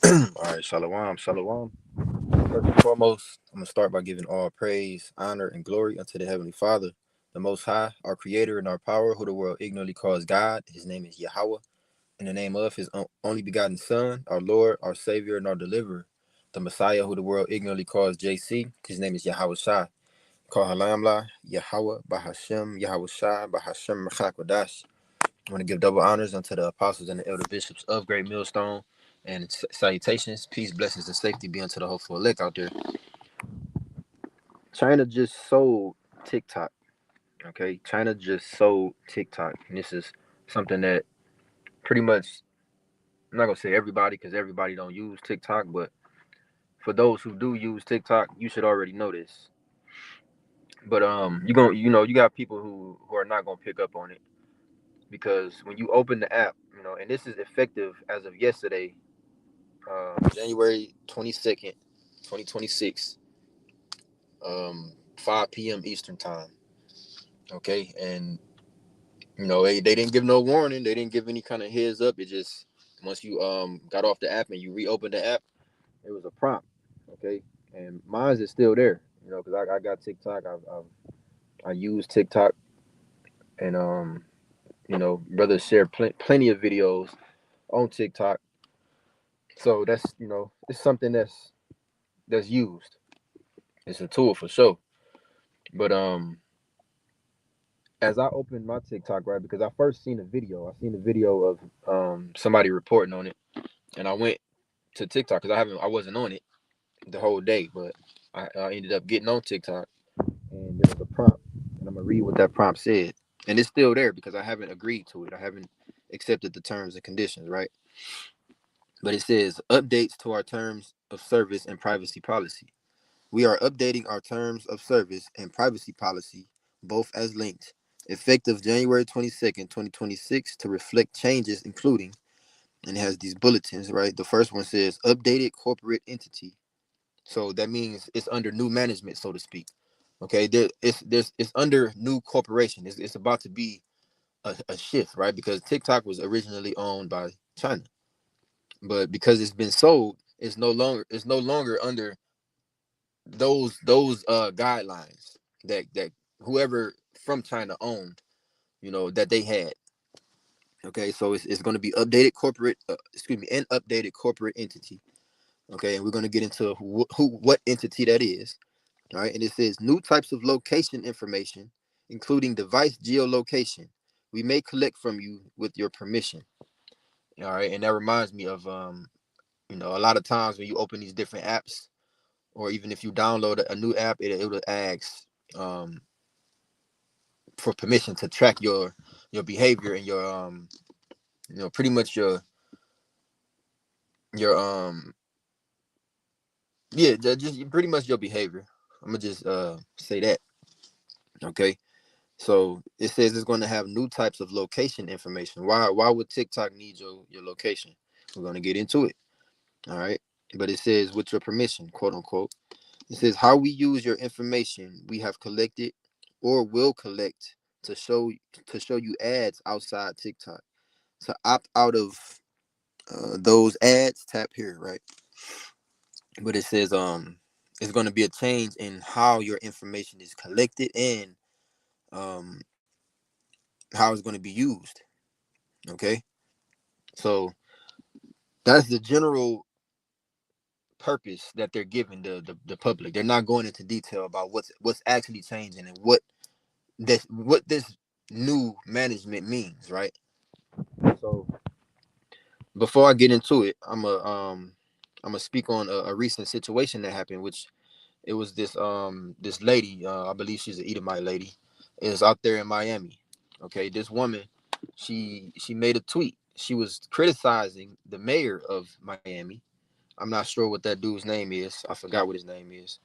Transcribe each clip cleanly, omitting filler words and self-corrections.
All right, shalom, shalom. First and foremost, I'm gonna start by giving all praise, honor, and glory unto the Heavenly Father, the Most High, our Creator and our Power, who the world ignorantly calls God. His name is Yahweh, in the name of His only begotten Son, our Lord, our Savior, and our Deliverer, the Messiah, who the world ignorantly calls JC. His name is Yahweh Shai. Call Halamla, Yahweh, Bahashem, Yahweh Shai, Bahashem, Machakwadash. I want to give double honors unto the apostles and the elder bishops of Great Millstone, and salutations, peace, blessings, and safety be unto the hopeful elect out there. China just sold TikTok. Okay, China just sold TikTok, and this is something that pretty much, I'm not gonna say everybody because everybody don't use TikTok, but for those who do use TikTok, you should already know this. But you got people who are not gonna pick up on it because when you open the app, and this is effective as of yesterday, January 22nd, 2026, 5 p.m. Eastern time. Okay, and they didn't give no warning. They didn't give any kind of heads up. It just once you got off the app and you reopened the app, it was a prompt. Okay, and mine's is still there. Because I got TikTok. I use TikTok, and brothers share plenty of videos on TikTok. So that's it's something that's used. It's a tool for sure. But as I opened my TikTok, right, because I first seen a video. I seen a video of somebody reporting on it, and I went to TikTok because I wasn't on it the whole day, but I ended up getting on TikTok, and there was a prompt, and I'm gonna read what that prompt said, and it's still there because I haven't agreed to it. I haven't accepted the terms and conditions, right? But it says updates to our terms of service and privacy policy. We are updating our terms of service and privacy policy, both as linked, effective January 22nd, 2026, to reflect changes, including, and it has these bulletins, right? The first one says updated corporate entity. So that means it's under new management, so to speak. Okay, it's under new corporation. It's about to be a shift, right? Because TikTok was originally owned by China, but because it's been sold, it's no longer under those guidelines that whoever from China owned, that they had. Okay, so it's going to be updated corporate, an updated corporate entity. Okay, and we're going to get into what entity that is. All right, and it says new types of location information, including device geolocation, we may collect from you with your permission. All right, and that reminds me of a lot of times when you open these different apps, or even if you download a new app, it will ask um for permission to track your behavior and your pretty much your yeah, just pretty much your behavior. I'm gonna just say that. Okay, so it says it's going to have new types of location information. Why would TikTok need your location? We're going to get into it. All right, but it says with your permission, quote unquote. It says how we use your information we have collected or will collect to show to show you ads outside TikTok. To opt out of those ads, tap here, right? But it says it's going to be a change in how your information is collected and um how it's going to be used. Okay, so that's the general purpose that they're giving the public. They're not going into detail about what's actually changing and what this new management means, right? So before I get into it, I'm gonna speak on a recent situation that happened, which it was this lady, I believe she's an Edomite lady, is out there in Miami. Okay, this woman, she made a tweet. She was criticizing the mayor of Miami. I'm not sure what that dude's name is. I forgot what his name is.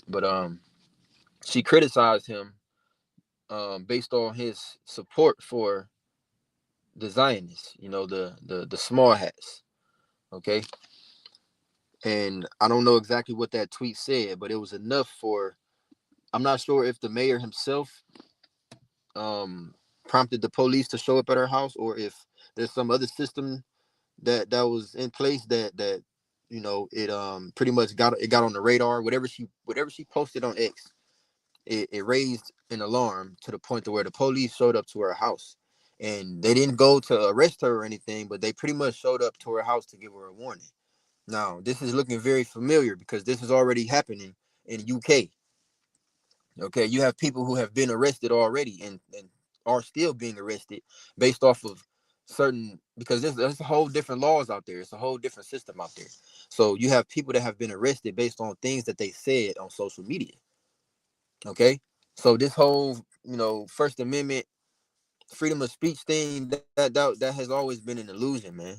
But she criticized him based on his support for the Zionists, the small hats. Okay. And I don't know exactly what that tweet said, but it was enough for, I'm not sure if the mayor himself um prompted the police to show up at her house, or if there's some other system that was in place that it pretty much got on the radar. Whatever she posted on X, it raised an alarm to the point to where the police showed up to her house, and they didn't go to arrest her or anything, but they pretty much showed up to her house to give her a warning. Now, this is looking very familiar because this is already happening in UK. Okay, you have people who have been arrested already and are still being arrested based off of certain, because there's a whole different laws out there. It's a whole different system out there. So you have people that have been arrested based on things that they said on social media. Okay, so this whole First Amendment freedom of speech thing, that has always been an illusion, man.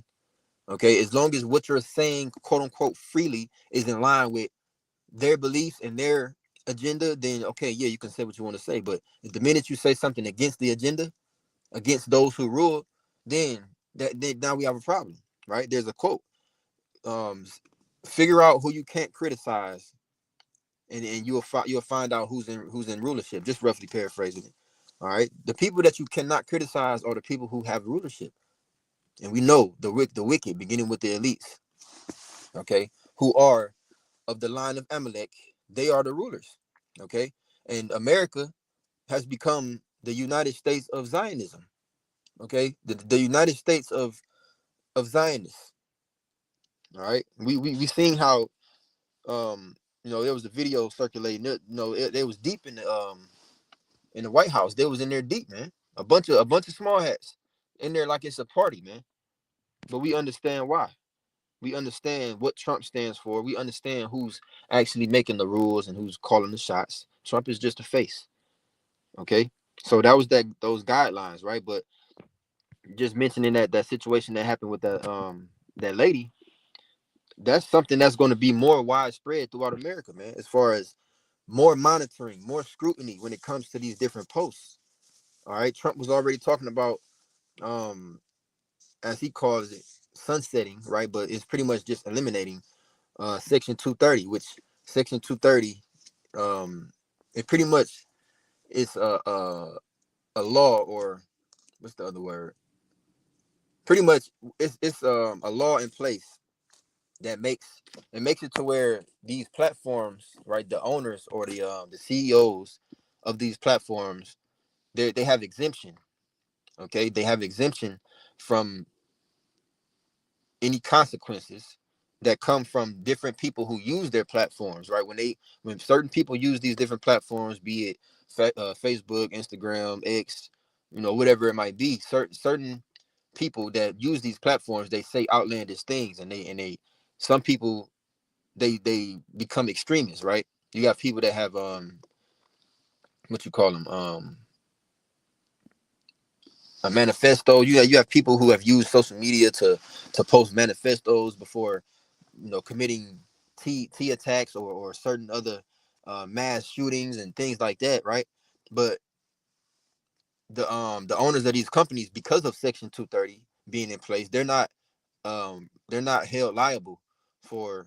Okay, as long as what you're saying, quote unquote, freely is in line with their beliefs and their agenda, then okay, yeah, you can say what you want to say. But the minute you say something against the agenda, against those who rule, then then now we have a problem, right? There's a quote: um, "Figure out who you can't criticize, and you'll find out who's in rulership." Just roughly paraphrasing it. All right, the people that you cannot criticize are the people who have rulership, and we know the wicked, beginning with the elites, okay, who are of the line of Amalek. They are the rulers, okay, and America has become the United States of Zionism, okay, the United States of Zionists. All right, we seen how there was a video circulating. It was deep in the White House. They was in there deep, man. A bunch of small hats in there like it's a party, man. But we understand why. We understand what Trump stands for. We understand who's actually making the rules and who's calling the shots. Trump is just a face. Okay. So that was those guidelines, right? But just mentioning that situation that happened with that lady, that's something that's going to be more widespread throughout America, man, as far as more monitoring, more scrutiny when it comes to these different posts. All right. Trump was already talking about um as he calls it, sunsetting, right? But it's pretty much just eliminating Section 230, which Section 230, um, it pretty much is a law, or what's the other word? Pretty much, it's a law in place that makes it to where these platforms, right? The owners or the CEOs of these platforms, they have exemption. Okay, they have exemption from any consequences that come from different people who use their platforms, right? When certain people use these different platforms, be it Facebook, Instagram, X, whatever it might be, certain people that use these platforms, they say outlandish things, and they some people, they become extremists, right? You got people that have what you call them, a manifesto. You have people who have used social media to post manifestos before committing T attacks, or certain other mass shootings and things like that, right? But the owners of these companies, because of Section 230 being in place, they're not held liable for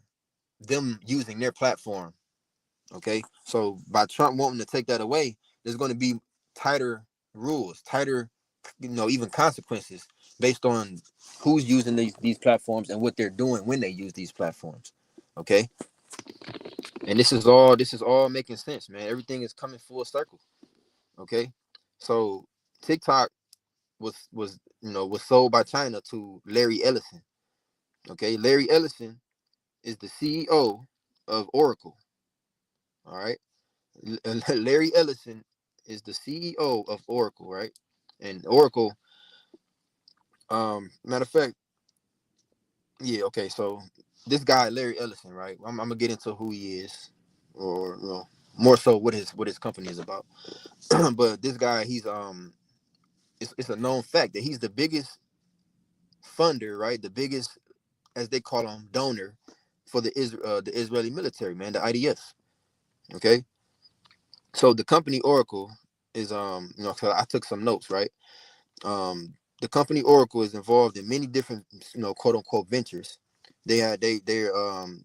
them using their platform. Okay, so by Trump wanting to take that away, there's going to be tighter rules, tighter, even consequences based on who's using these platforms and what they're doing when they use these platforms. Okay, and this is all making sense, man. Everything is coming full circle. Okay, so TikTok was sold by China to Larry Ellison. Okay, Larry Ellison is the CEO of Oracle. All right, Larry Ellison is the CEO of Oracle, right? And Oracle, matter of fact, yeah, okay. So this guy Larry Ellison, right? I'm gonna get into who he is, or more so what his company is about. But this guy, it's a known fact that he's the biggest funder, right? The biggest, as they call him, donor for the Israeli military, man, the IDF. Okay, so the company Oracle is so I took some notes, right? The company Oracle is involved in many different, quote unquote ventures. They're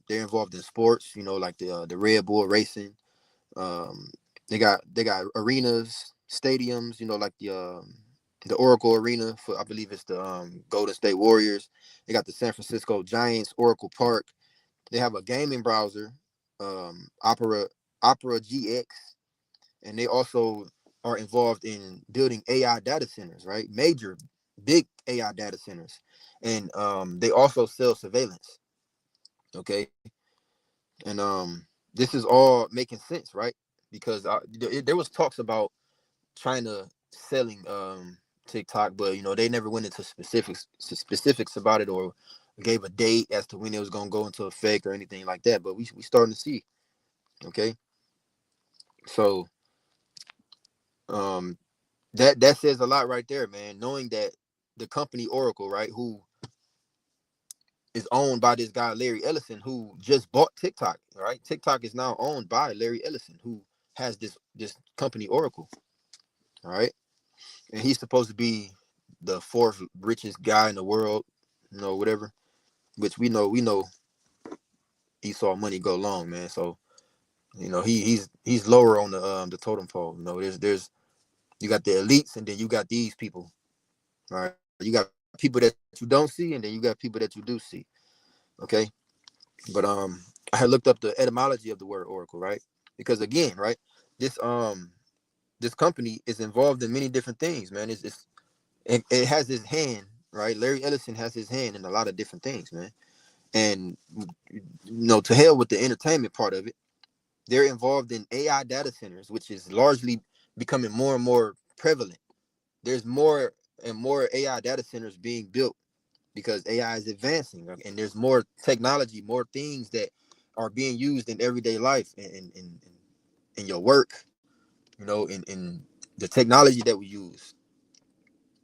involved in sports, like the Red Bull racing. Um, they got arenas, stadiums, like the Oracle Arena for, I believe it's the Golden State Warriors. They got the San Francisco Giants Oracle Park. They have a gaming browser, Opera GX, and they also are involved in building AI data centers, right? Major, big AI data centers, and they also sell surveillance. Okay, and this is all making sense, right? Because there was talks about China selling TikTok, but they never went into specifics about it or gave a date as to when it was gonna go into effect or anything like that. But we starting to see, okay. So um that says a lot right there, man. Knowing that the company Oracle, right, who is owned by this guy Larry Ellison, who just bought TikTok, right? TikTok is now owned by Larry Ellison, who has this company Oracle, all right, and he's supposed to be the fourth richest guy in the world, whatever. Which we know Esau money go long, man. So he's lower on the totem pole. There's you got the elites, and then you got these people, right? You got people that you don't see, and then you got people that you do see. Okay, but I had looked up the etymology of the word oracle, right? Because again, right, this this company is involved in many different things, man. It has his hand, right? Larry Ellison has his hand in a lot of different things, man. And to hell with the entertainment part of it. They're involved in AI data centers, which is largely becoming more and more prevalent. There's more and more AI data centers being built because AI is advancing, and there's more technology, more things that are being used in everyday life, in your work, in the technology that we use.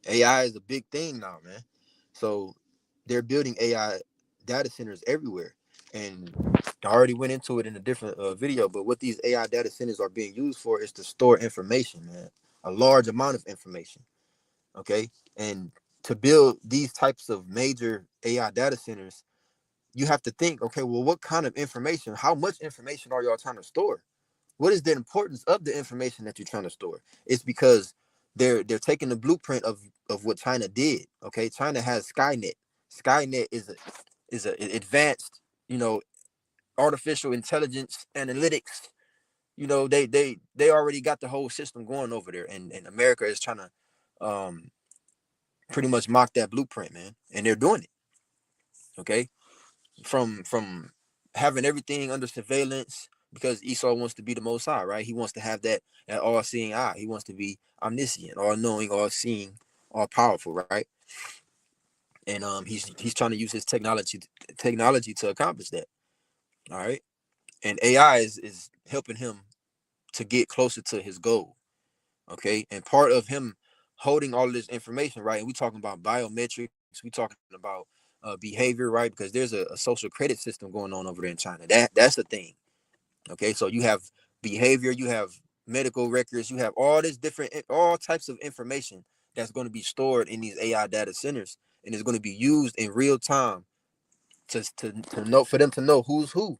AI is a big thing now, man. So they're building AI data centers everywhere. And I already went into it in a different video, but what these AI data centers are being used for is to store information, man, a large amount of information. Okay. And to build these types of major AI data centers, you have to think, okay, well, what kind of information, how much information are y'all trying to store? What is the importance of the information that you're trying to store? It's because they're taking the blueprint of what China did. Okay, China has Skynet. Skynet is a advanced, artificial intelligence analytics. They already got the whole system going over there, and America is trying to um pretty much mock that blueprint, man, and they're doing it. Okay, from having everything under surveillance because Esau wants to be the most high, right? He wants to have that all seeing eye. He wants to be omniscient, all knowing, all seeing, all powerful, right? And he's trying to use his technology to accomplish that. All right. And AI is helping him to get closer to his goal. Okay. And part of him holding all of this information, right? And we talking about biometrics, we talking about behavior, right? Because there's a social credit system going on over there in China. That's the thing. Okay, so you have behavior, you have medical records, you have all types of information that's going to be stored in these AI data centers, and is going to be used in real time to know, for them to know who's who.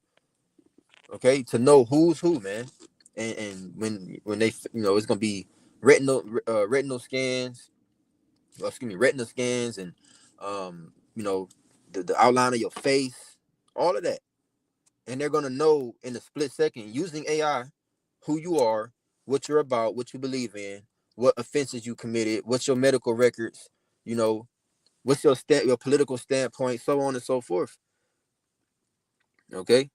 Okay, to know who's who, man. And when they, it's going to be retinal scans, retina scans, and um, you know, the outline of your face, all of that. And they're gonna know in a split second using AI who you are, what you're about, what you believe in, what offenses you committed, what's your medical records, you know, what's your political standpoint, so on and so forth. Okay,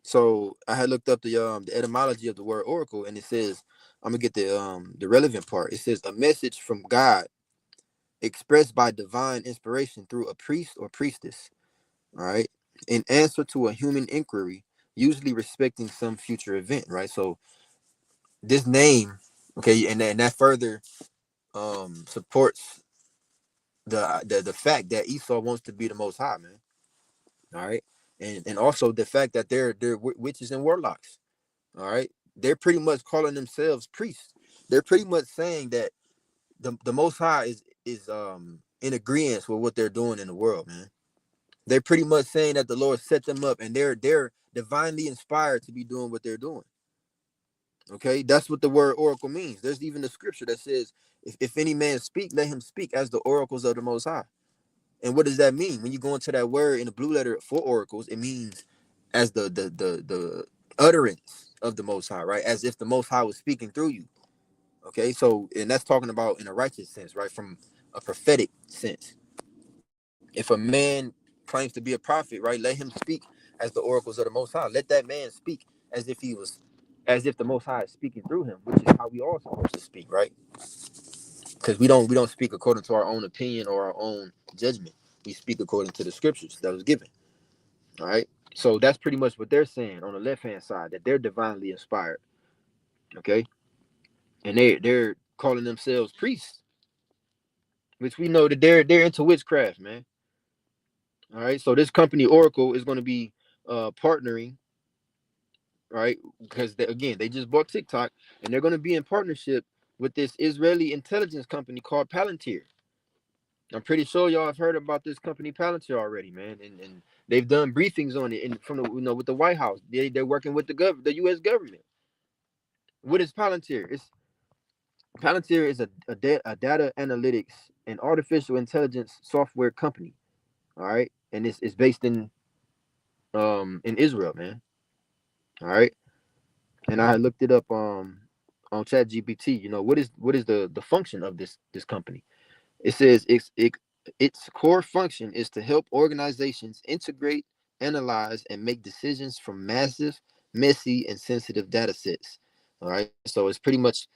so I had looked up the etymology of the word oracle, and it says, I'm gonna get the relevant part. It says a message from God expressed by divine inspiration through a priest or priestess. All right, in answer to a human inquiry, usually respecting some future event, right? So this name, okay, and that further supports the fact that Esau wants to be the most high, man. All right. And also the fact that they're witches and warlocks. All right. They're pretty much calling themselves priests. They're pretty much saying that the most high is in agreement with what they're doing in the world, man. They're pretty much saying that the Lord set them up, and they're divinely inspired to be doing what they're doing. Okay, that's what the word oracle means. There's even a scripture that says, if any man speak, let him speak as the oracles of the Most High. And what does that mean? When you go into that word in the blue letter for oracles, it means as the utterance of the Most High, right? As if the Most High was speaking through you. Okay, so and that's talking about in a righteous sense, right? From a prophetic sense. If a man claims to be a prophet, right, let him speak as the oracles of the Most High. Let that man speak as if he was, as if the Most High is speaking through him, which is how we all supposed to speak, right? Because we don't speak according to our own opinion or our own judgment. We speak according to the scriptures that was given. All right. So that's pretty much what they're saying on the left hand side, that they're divinely inspired. Okay. And they're calling themselves priests, which we know that they're into witchcraft, man. All right. So this company Oracle is going to be partnering, right? Because again, they just bought TikTok, and they're going to be in partnership with this Israeli intelligence company called Palantir. I'm pretty sure y'all have heard about this company Palantir already, man, and they've done briefings on it, and from the with the White House, they're working with the U.S. government. What is Palantir? Palantir is a data analytics and artificial intelligence software company. All right, and it's based in Israel, man. All right, and I looked it up on ChatGPT. What is the function of this company? It says its core function is to help organizations integrate, analyze, and make decisions from massive, messy, and sensitive data sets. All right, so it's pretty much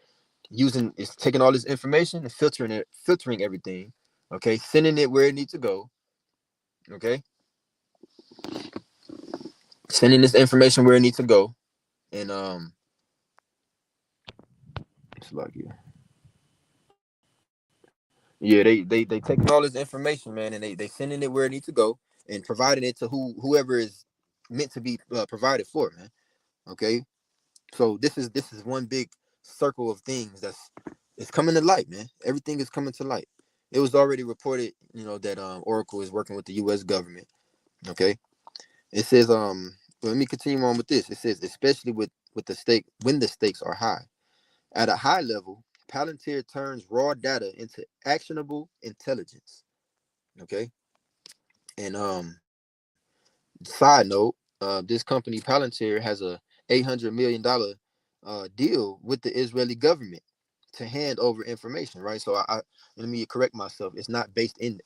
it's taking all this information and filtering everything. Okay, sending it where it needs to go. Okay, sending this information where it needs to go, and it's like yeah, they taking all this information, man, and they sending it where it needs to go and providing it to whoever is meant to be provided for, man. Okay, so this is one big circle of things it's coming to light, man. Everything is coming to light. It was already reported, that Oracle is working with the U.S. government. Okay, it says let me continue on with this. It says especially with the stake when the stakes are high. At a high level, Palantir turns raw data into actionable intelligence. Okay, and side note, this company Palantir has a $800 million deal with the Israeli government to hand over information. Right, so I let me correct myself. It's not based in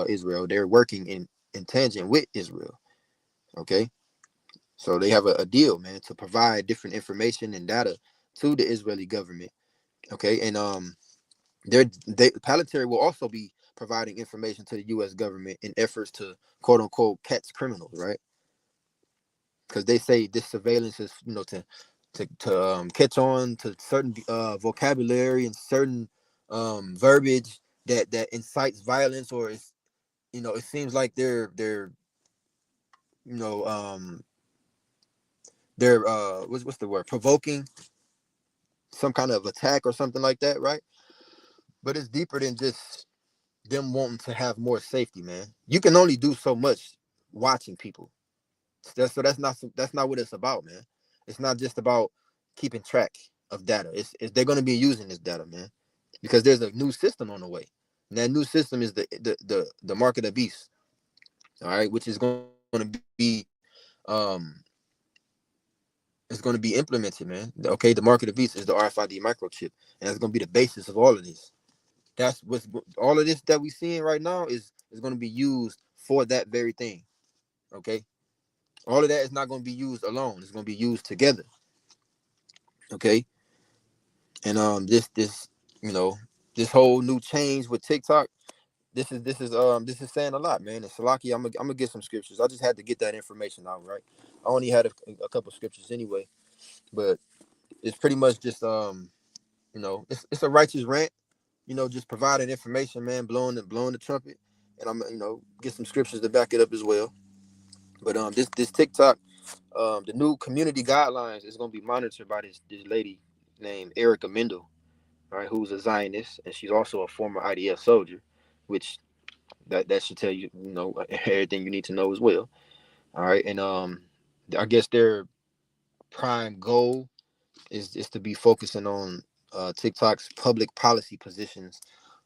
Israel. They're working in tangent with Israel. Okay, so they have a deal, man, to provide different information and data to the Israeli government. Okay, and Palantir will also be providing information to the U.S. government in efforts to quote unquote catch criminals, right? Because they say this surveillance is, to catch on to certain vocabulary and certain verbiage that incites violence, or it's, it seems like they're you know they're what's the word, provoking some kind of attack or something like that, right? But it's deeper than just them wanting to have more safety, man. You can only do so much watching people. That's not what it's about, man. It's not just about keeping track of data. It's they're going to be using this data, man, because there's a new system on the way. And that new system is the mark of the beast. All right, which is going to be um it's going to be implemented, man. Okay, the mark of the beast is the RFID microchip, and that's going to be the basis of all of this. That's what's all of this that we seeing right now is going to be used for that very thing. Okay, all of that is not going to be used alone. It's going to be used together. Okay, and this you know this whole new change with TikTok. This is saying a lot, man. And Salaki, I'm gonna get some scriptures. I just had to get that information out, right? I only had a couple scriptures anyway, but it's pretty much just it's a righteous rant. Just providing information, man, blowing the trumpet, and I'm get some scriptures to back it up as well. But this TikTok, the new community guidelines is gonna be monitored by this lady named Erica Mendel, right? Who's a Zionist, and she's also a former IDF soldier, which that should tell you everything you need to know as well. All right, and I guess their prime goal is to be focusing on TikTok's public policy positions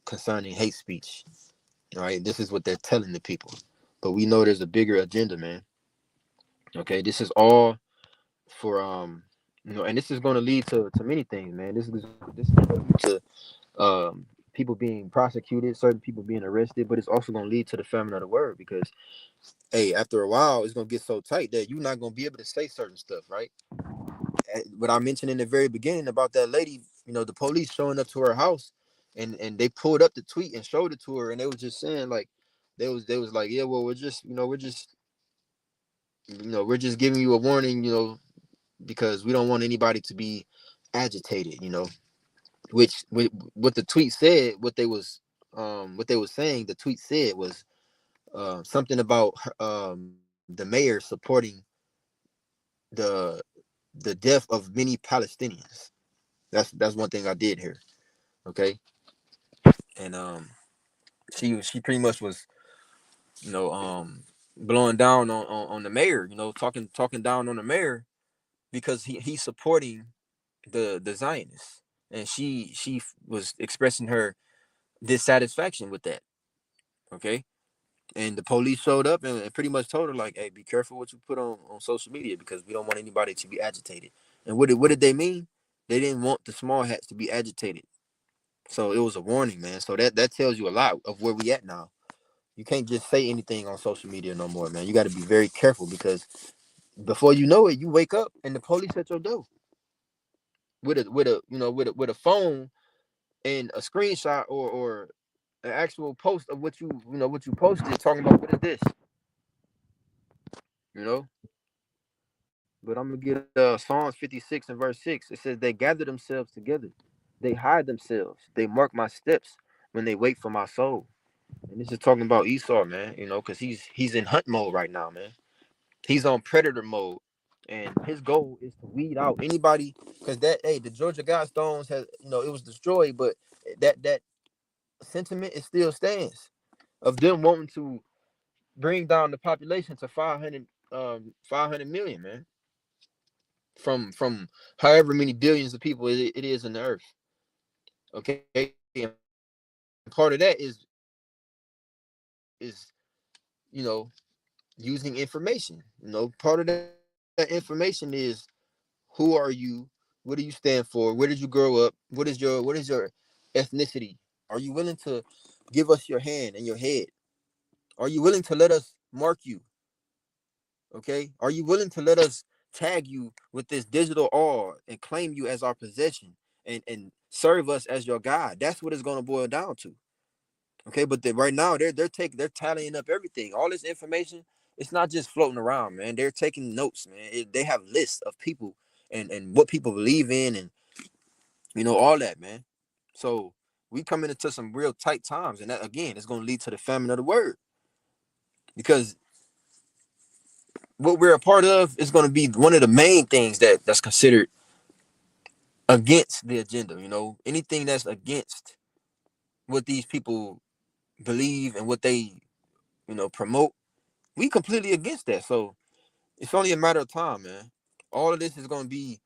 concerning hate speech. All right, this is what they're telling the people, but we know there's a bigger agenda, man. Okay, this is all for and this is going to lead to many things, man. This is going to lead to people being prosecuted, certain people being arrested, but it's also going to lead to the famine of the word because hey, after a while, it's going to get so tight that you're not going to be able to say certain stuff, right? What I mentioned in the very beginning about that lady, the police showing up to her house, and they pulled up the tweet and showed it to her, and they was just saying like, they was like, yeah, well, we're just giving you a warning, because we don't want anybody to be agitated, which what the tweet said, what they was saying, the tweet said was something about the mayor supporting the the death of many Palestinians. That's one thing I did here. Okay. And she pretty much was, you know, um blowing down on the mayor, talking down on the mayor because he's supporting the Zionists. And she was expressing her dissatisfaction with that. Okay. And the police showed up and pretty much told her like, hey, be careful what you put on social media because we don't want anybody to be agitated. And what did they mean? They didn't want the small hats to be agitated. So it was a warning, man. So that tells you a lot of where we at now. You can't just say anything on social media no more, man. You got to be very careful because before you know it, you wake up and the police at your door with a phone and a screenshot or an actual post of what you posted, talking about what is this, you know. But I'm gonna get Psalms 56 and verse 6. It says they gather themselves together, they hide themselves, they mark my steps when they wait for my soul. And this is talking about Esau, man, because he's in hunt mode right now, man. He's on predator mode, and his goal is to weed out anybody. Because the Georgia Guidestones it was destroyed, but that sentiment it still stands of them wanting to bring down the population to 500 million, man, from however many billions of people it is in the earth. Okay, and part of that is you know using information. Part of that information is who are you, what do you stand for, where did you grow up, what is your ethnicity. Are you willing to give us your hand and your head? Are you willing to let us mark you? Okay, are you willing to let us tag you with this digital R and claim you as our possession and serve us as your God? That's what it's going to boil down to. Okay, but right now they're tallying up everything, all this information. It's not just floating around, man. They're taking notes, man. They have lists of people and what people believe in, and all that, man. So we coming into some real tight times, and that again is going to lead to the famine of the word because what we're a part of is going to be one of the main things that's considered against the agenda. Anything that's against what these people believe and what they promote, we completely against that. So it's only a matter of time, man. All of this is going to be,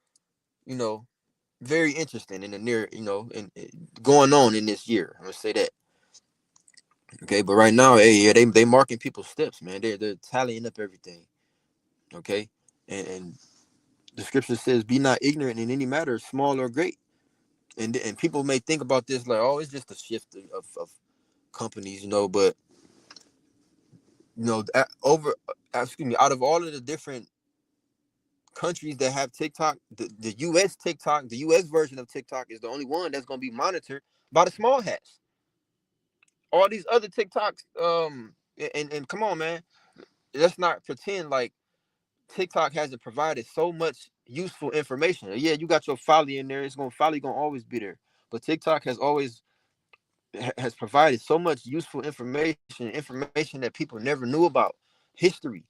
you know, very interesting in the near, going on in this year. I'm gonna say that. Okay, but right now, hey, yeah, they marking people's steps, man. They're tallying up everything. Okay, and the scripture says, "Be not ignorant in any matter, small or great." And people may think about this like, oh, it's just a shift of companies, but over, excuse me, out of all of the different countries that have TikTok, the U.S. TikTok, the U.S. version of TikTok is the only one that's going to be monitored by the small hats. All these other TikToks, and come on, man, let's not pretend like TikTok hasn't provided so much useful information. Yeah, you got your folly in there. Folly gonna always be there, but TikTok has provided so much useful information that people never knew about, history,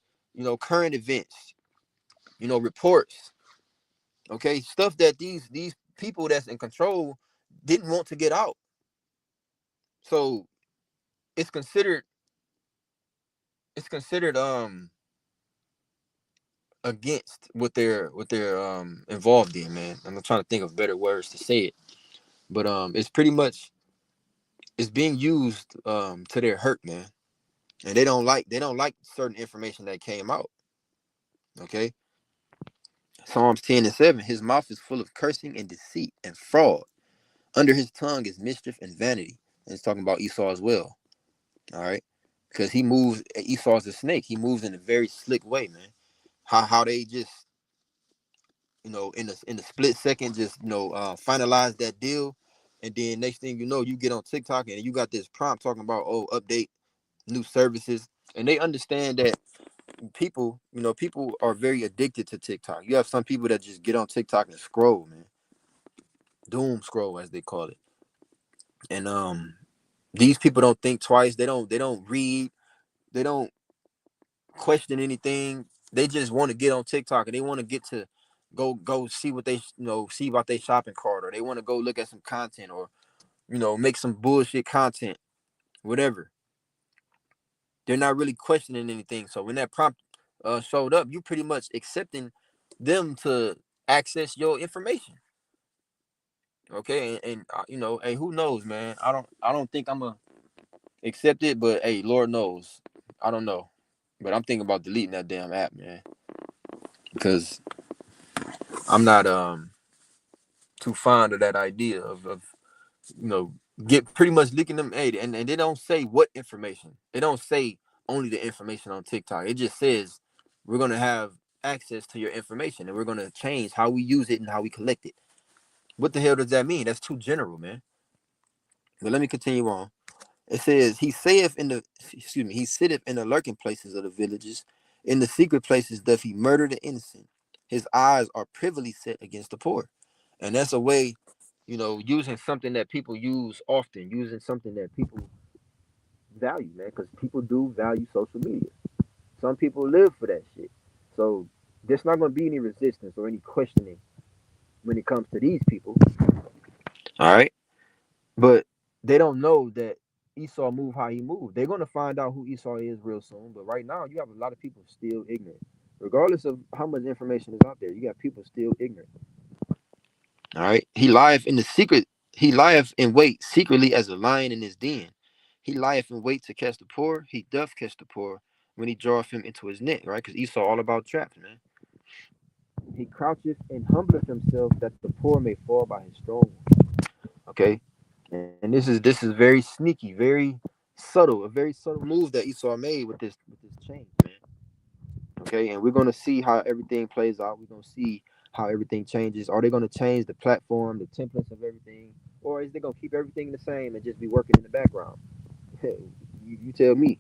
current events, reports. Okay, stuff that these people that's in control didn't want to get out. So it's considered it's considered against what they're involved in, man. I'm trying to think of better words to say it, but it's pretty much it's being used to their hurt, man. And they don't like certain information that came out. Okay. Psalms 10 and 7. His mouth is full of cursing and deceit and fraud. Under his tongue is mischief and vanity. And it's talking about Esau as well. All right. Because he moves, Esau's a snake. He moves in a very slick way, man. How they just, in the split second, just finalize that deal. And then next thing you know, you get on TikTok and you got this prompt talking about, oh, update new services. And they understand that people are very addicted to TikTok. You have some people that just get on TikTok and scroll, man. Doom scroll, as they call it. And these people don't think twice. They don't read. They don't question anything. They just want to get on TikTok and they want to get to go see what they see about their shopping cart, or they want to go look at some content, or make some bullshit content, whatever. They're not really questioning anything. So when that prompt showed up, you pretty much accepting them to access your information. Okay, and hey, who knows, man? I don't think I'm gonna accept it, but hey, Lord knows, I don't know. But I'm thinking about deleting that damn app, man, because I'm not too fond of that idea of you know get pretty much leaking them. Hey, and they don't say what information. They don't say only the information on TikTok. It just says we're gonna have access to your information and we're gonna change how we use it and how we collect it. What the hell does that mean? That's too general, man. But let me continue on. It says, he sitteth in the lurking places of the villages. In the secret places doth he murder the innocent. His eyes are privily set against the poor. And that's a way, using something that people use often, using something that people value, man, because people do value social media. Some people live for that shit. So there's not going to be any resistance or any questioning when it comes to these people. All right. But they don't know that Esau moved how he moved. They're gonna find out who Esau is real soon. But right now, you have a lot of people still ignorant, regardless of how much information is out there. You got people still ignorant. All right. He lieth in the secret. He lieth in wait secretly as a lion in his den. He lieth in wait to catch the poor. He doth catch the poor when he draweth him into his net. Right? Because Esau all about traps, man. He croucheth and humbleth himself that the poor may fall by his strong one. Okay. And this is very sneaky, very subtle, a very subtle move that Esau made with this change, man. Okay, and we're gonna see how everything plays out. We're gonna see how everything changes. Are they gonna change the platform, the templates of everything, or is they gonna keep everything the same and just be working in the background? You tell me.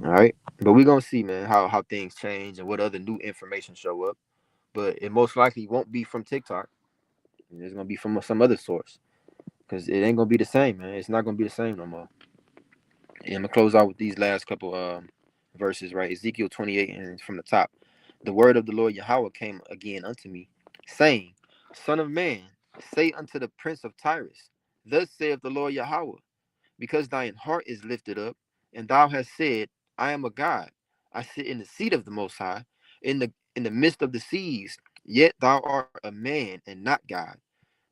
All right, but we're gonna see, man, how things change and what other new information show up. But it most likely won't be from TikTok. It's gonna be from some other source because it ain't gonna be the same, man. It's not gonna be the same no more. And I'm gonna close out with these last couple verses, right? Ezekiel 28, and from the top. The word of the Lord Yahweh came again unto me, saying, Son of man, say unto the prince of Tyrus, Thus saith the Lord Yahweh, because thine heart is lifted up, and thou hast said, I am a God. I sit in the seat of the Most High, in the midst of the seas, yet thou art a man and not God.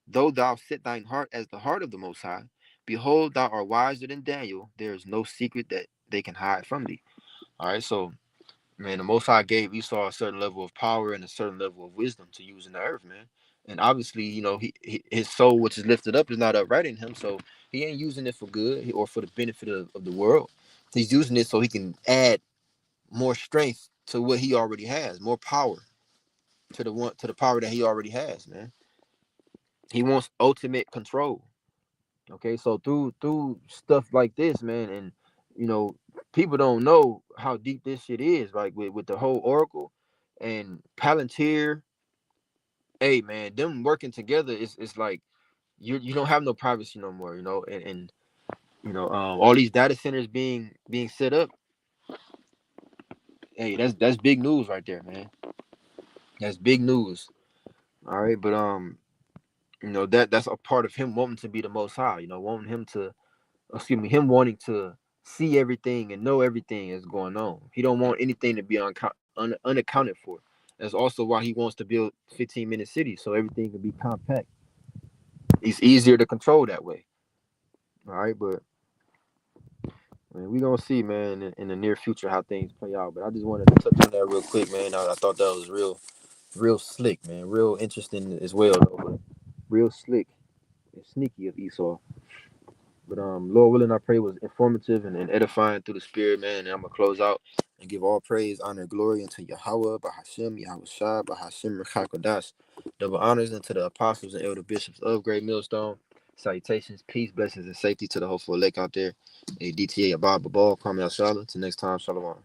Though thou set thine heart as the heart of the Most High, behold, thou art wiser than Daniel. There is no secret that they can hide from thee. All right, so man, the Most High gave Esau a certain level of power and a certain level of wisdom to use in the earth, man. And obviously, his soul, which is lifted up, is not upright in him, so he ain't using it for good or for the benefit of the world. He's using it so he can add more strength to what he already has, more power to the power that he already has, man. He wants ultimate control. Okay, so through stuff like this, man, and you know, people don't know how deep this shit is, like with the whole Oracle and Palantir. Hey, man, them working together is like you don't have no privacy no more, and all these data centers being set up. Hey, that's big news right there, man. That's big news. All right, but that's a part of him wanting to be the Most High, wanting him to him wanting to see everything and know everything is going on. He don't want anything to be unaccounted for. That's also why he wants to build 15-minute cities so everything can be compact. It's easier to control that way. All right, but Man, we gonna see, man, in the near future how things play out. But I just wanted to touch on that real quick, man. I thought that was real slick, man. Real interesting as well, though. But real slick and sneaky of Esau. But Lord willing, I pray it was informative and edifying through the Spirit, man. And I'm gonna close out and give all praise, honor, and glory unto Yahweh, Bahashem, Yahweh Shai, Bahashem, Rechakadash. Double honors unto the apostles and elder bishops of Great Millstone. Salutations, peace, blessings, and safety to the hopeful elect out there. A DTA Abba Babal, Kwame Shala. Till next time, Shalom.